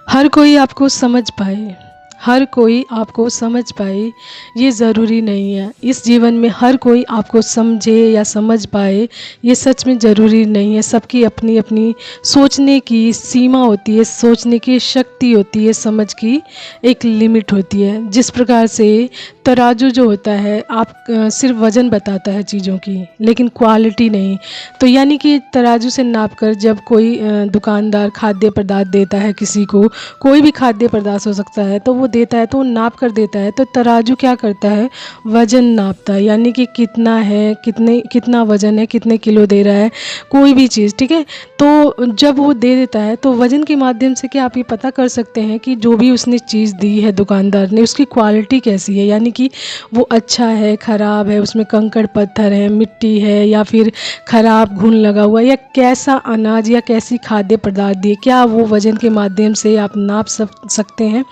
हर कोई आपको समझ पाए, हर कोई आपको समझ पाए, ये ज़रूरी नहीं है। इस जीवन में हर कोई आपको समझे या समझ पाए, ये सच में ज़रूरी नहीं है। सबकी अपनी अपनी सोचने की सीमा होती है, सोचने की शक्ति होती है, समझ की एक लिमिट होती है। जिस प्रकार से तराजू जो होता है सिर्फ वज़न बताता है चीज़ों की, लेकिन क्वालिटी नहीं। तो यानी कि तराजू से नाप कर जब कोई दुकानदार खाद्य पदार्थ देता है किसी को, कोई भी खाद्य पदार्थ हो सकता है, तो वो देता है तो वो नाप कर देता है। तो तराजू क्या करता है, वज़न नापता है, यानी कि कितना है, कितना वज़न है, कितने किलो दे रहा है कोई भी चीज़, ठीक है। तो जब वो दे देता है तो वज़न के माध्यम से क्या आप ये पता कर सकते हैं कि जो भी उसने चीज़ दी है दुकानदार ने, उसकी क्वालिटी कैसी है, यानी कि वो अच्छा है, ख़राब है, उसमें कंकड़ पत्थर है, मिट्टी है, या फिर ख़राब घुन लगा हुआ, या कैसा अनाज या कैसी खाद्य पदार्थ दिए, क्या वो वज़न के माध्यम से आप नाप सकते हैं?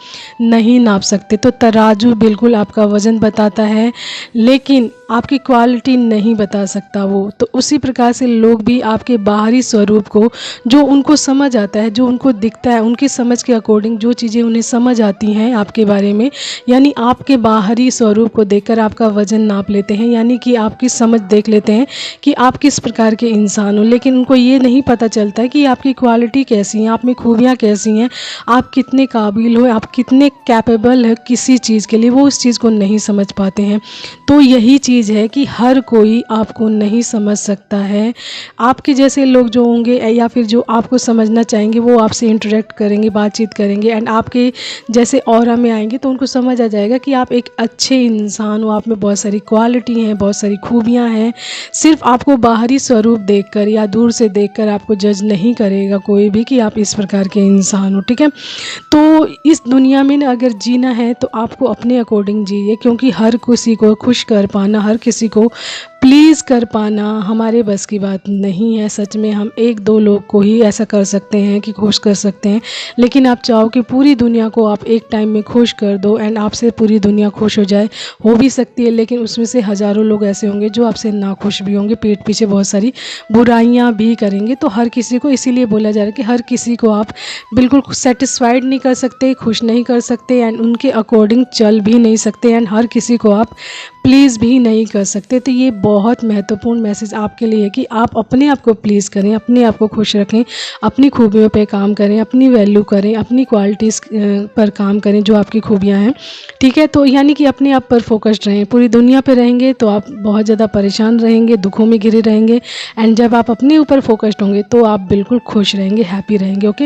नहीं नाप सकते। तो तराजू बिल्कुल आपका वज़न बताता है, लेकिन आपकी क्वालिटी नहीं बता सकता वो। तो उसी प्रकार से लोग भी आपके बाहरी स्वरूप को, जो उनको समझ आता है, जो उनको दिखता है, उनकी समझ के अकॉर्डिंग जो चीज़ें उन्हें समझ आती हैं आपके बारे में, यानी आपके बाहरी स्वरूप को देखकर आपका वज़न नाप लेते हैं, यानी कि आपकी समझ देख लेते हैं कि आप किस प्रकार के इंसान हो। लेकिन उनको ये नहीं पता चलता है कि आपकी क्वालिटी कैसी है, आप में खूबियाँ कैसी हैं, आप कितने काबिल हो, आप कितने कैपेबल है किसी चीज़ के लिए, वो उस चीज़ को नहीं समझ पाते हैं। तो यही चीज़ है कि हर कोई आपको नहीं समझ सकता है। आपके जैसे लोग जो होंगे या फिर जो आपको समझना चाहेंगे, वो आपसे इंटरेक्ट करेंगे, बातचीत करेंगे, एंड आपके जैसे ऑरा में आएंगे तो उनको समझ आ जाएगा कि आप एक अच्छे इंसान हो, आप में बहुत सारी क्वालिटी हैं, बहुत सारी खूबियाँ हैं। सिर्फ आपको बाहरी स्वरूप देखकर या दूर से देखकर आपको जज नहीं करेगा कोई भी कि आप इस प्रकार के इंसान हो, ठीक है। तो इस दुनिया में ना अगर जीना है तो आपको अपने अकॉर्डिंग जिए, क्योंकि हर किसी को खुश कर पाना, हर किसी को प्लीज़ कर पाना हमारे बस की बात नहीं है। सच में हम एक दो लोग को ही ऐसा कर सकते हैं कि खुश कर सकते हैं, लेकिन आप चाहो कि पूरी दुनिया को आप एक टाइम में खुश कर दो एंड आपसे पूरी दुनिया खुश हो जाए, हो भी सकती है, लेकिन उसमें से हज़ारों लोग ऐसे होंगे जो आपसे नाखुश भी होंगे, पीठ पीछे बहुत सारी बुराइयां भी करेंगे। तो हर किसी को, इसीलिए बोला जा रहा है कि हर किसी को आप बिल्कुल सेटिस्फाइड नहीं कर सकते, खुश नहीं कर सकते, एंड उनके अकॉर्डिंग चल भी नहीं सकते, एंड हर किसी को आप प्लीज़ भी नहीं कर सकते। तो ये बहुत महत्वपूर्ण मैसेज आपके लिए है कि आप अपने आप को प्लीज़ करें, अपने आप को खुश रखें, अपनी खूबियों पे काम करें, अपनी वैल्यू करें, अपनी क्वालिटीज़ पर काम करें जो आपकी खूबियाँ हैं, ठीक है। तो यानी कि अपने आप पर फोकस्ड रहें। पूरी दुनिया पे रहेंगे तो आप बहुत ज़्यादा परेशान रहेंगे, दुखों में घिरे रहेंगे, एंड जब आप अपने ऊपर फोकस्ड होंगे तो आप बिल्कुल खुश रहेंगे, हैप्पी रहेंगे। ओके।